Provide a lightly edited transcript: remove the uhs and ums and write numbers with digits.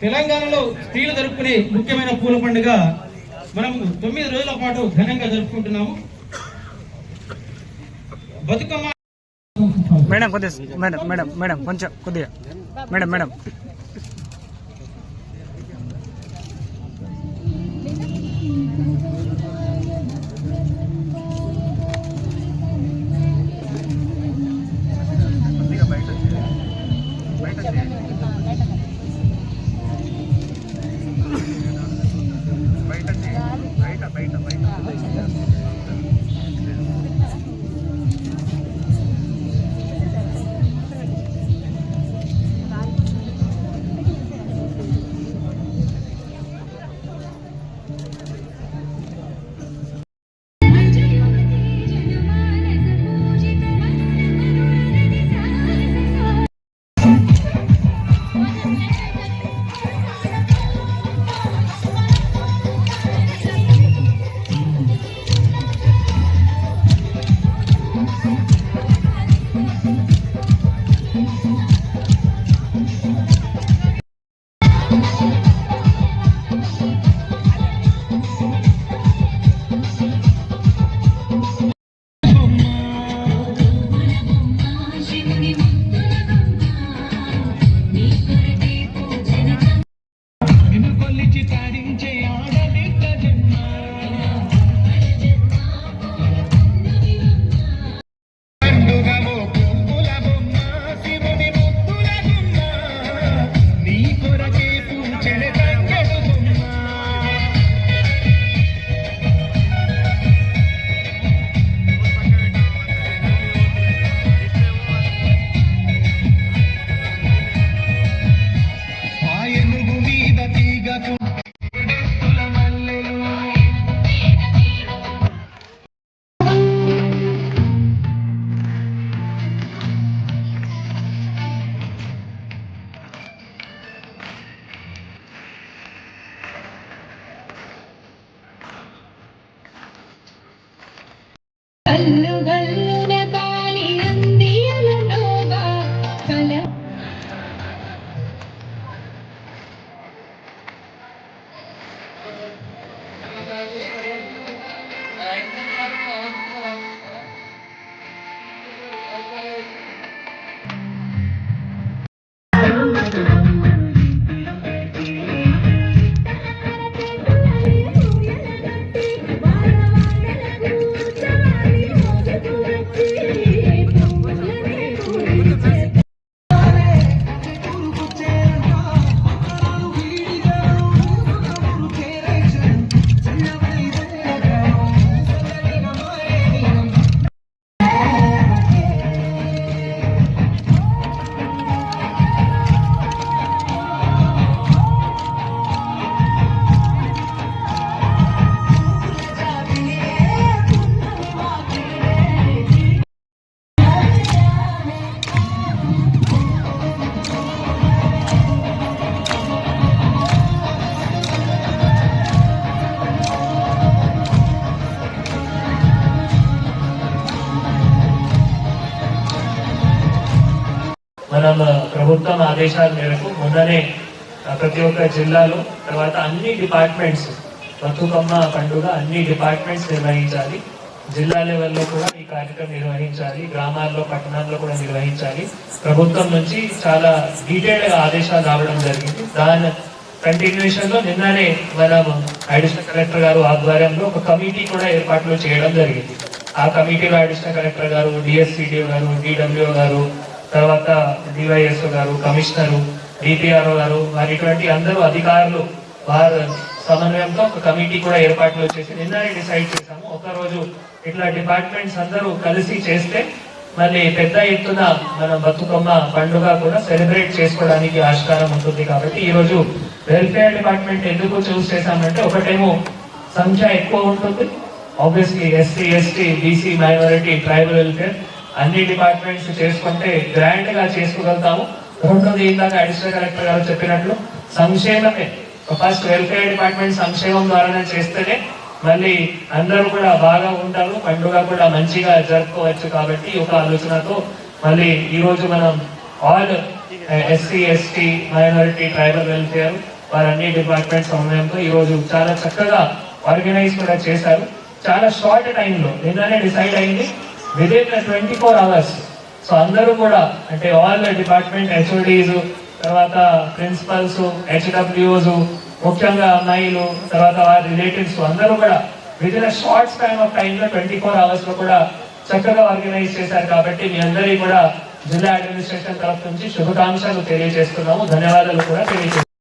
తెలంగాణలో స్త్రీలు జరుపుకునే ముఖ్యమైన పూల పండుగ మనము 9 రోజుల పాటు ఘనంగా జరుపుకుంటున్నాము. బతుకమ్మ మేడం కొద్దిగా మేడం మేడం మేడం కొంచెం కొద్దిగా మేడం మేడం మనం ప్రభుత్వం ఆదేశాల మేరకు మొన్ననే ప్రతి ఒక్క జిల్లాలో తర్వాత అన్ని డిపార్ట్మెంట్స్ బతుకమ్మ పండుగ అన్ని డిపార్ట్మెంట్స్ నిర్వహించాలి. జిల్లా లెవెల్లో కూడా ఈ కార్యక్రమం నిర్వహించాలి, గ్రామాల్లో పట్టణాల్లో కూడా నిర్వహించాలి. ప్రభుత్వం నుంచి చాలా డీటెయిల్డ్గా ఆదేశాలు రావడం జరిగింది. దాని కంటిన్యూషన్ లో నిన్ననే మనం అడిషనల్ కలెక్టర్ గారు ఆధ్వర్యంలో ఒక కమిటీ కూడా ఏర్పాట్లు చేయడం జరిగింది. ఆ కమిటీలో అడిషనల్ కలెక్టర్ గారు, డిఎస్సిడిఓ గారు, డిడబ్ల్యూఓ గారు, తర్వాత డివైఎస్ఓ గారు, కమిషనరు, డిపిఆర్ఓ గారు, మరి ఇటువంటి అందరూ అధికారులు వారు సమన్వయంతో ఒక కమిటీ కూడా ఏర్పాట్లు చేసి నిన్ననే డిసైడ్ చేశాము. ఒకరోజు ఇట్లా డిపార్ట్మెంట్స్ అందరూ కలిసి చేస్తే మళ్ళీ పెద్ద ఎత్తున మన బతుకమ్మ పండుగ కూడా సెలబ్రేట్ చేసుకోవడానికి ఆస్కారం ఉంటుంది. కాబట్టి ఈరోజు వెల్ఫేర్ డిపార్ట్మెంట్ ఎందుకు చూస్ చేశామంటే, ఒకటేమో సంఖ్య ఎక్కువ ఉంటుంది, obviously SC, ST, BC, minority, tribal welfare అన్ని డిపార్ట్మెంట్స్ చేసుకుంటే గ్రాండ్ గా చేసుకోగలుగుతాము. రెండోది ఇందాక అడిషనల్ కలెక్టర్ గారు చెప్పినట్లు సంక్షేమమే, ఫస్ట్ వెల్ఫేర్ డిపార్ట్మెంట్ సంక్షేమం ద్వారానే చేస్తేనే మళ్ళీ అందరూ కూడా బాగా ఉంటారు, పండుగ కూడా మంచిగా జరుపుకోవచ్చు. కాబట్టి ఒక ఆలోచనతో మళ్ళీ ఈ రోజు మనం all SC, ST, minority, tribal welfare వారు అన్ని డిపార్ట్మెంట్ సమన్వయంతో ఈరోజు చాలా చక్కగా ఆర్గనైజ్ కూడా చేశారు. చాలా షార్ట్ టైంలో నిన్ననే డిసైడ్ అయింది విదిన్ 24 hours. సో అందరూ కూడా అంటే ఆల్ డిపార్ట్మెంట్ HODs, తర్వాత ప్రిన్సిపల్స్, HWOs, ముఖ్యంగా అమ్మాయిలు, తర్వాత వారి రిలేటివ్స్ అందరూ కూడా విదిన్ షార్ట్ స్పాన్ ఆఫ్ టైంలో 24 hours లో కూడా చక్కగా ఆర్గనైజ్ చేశారు. కాబట్టి మీ అందరికీ కూడా జిల్లా అడ్మినిస్ట్రేషన్ తరఫు నుంచి శుభాకాంక్షలు తెలియజేస్తున్నాము, ధన్యవాదాలు కూడా తెలియజేస్తున్నాము.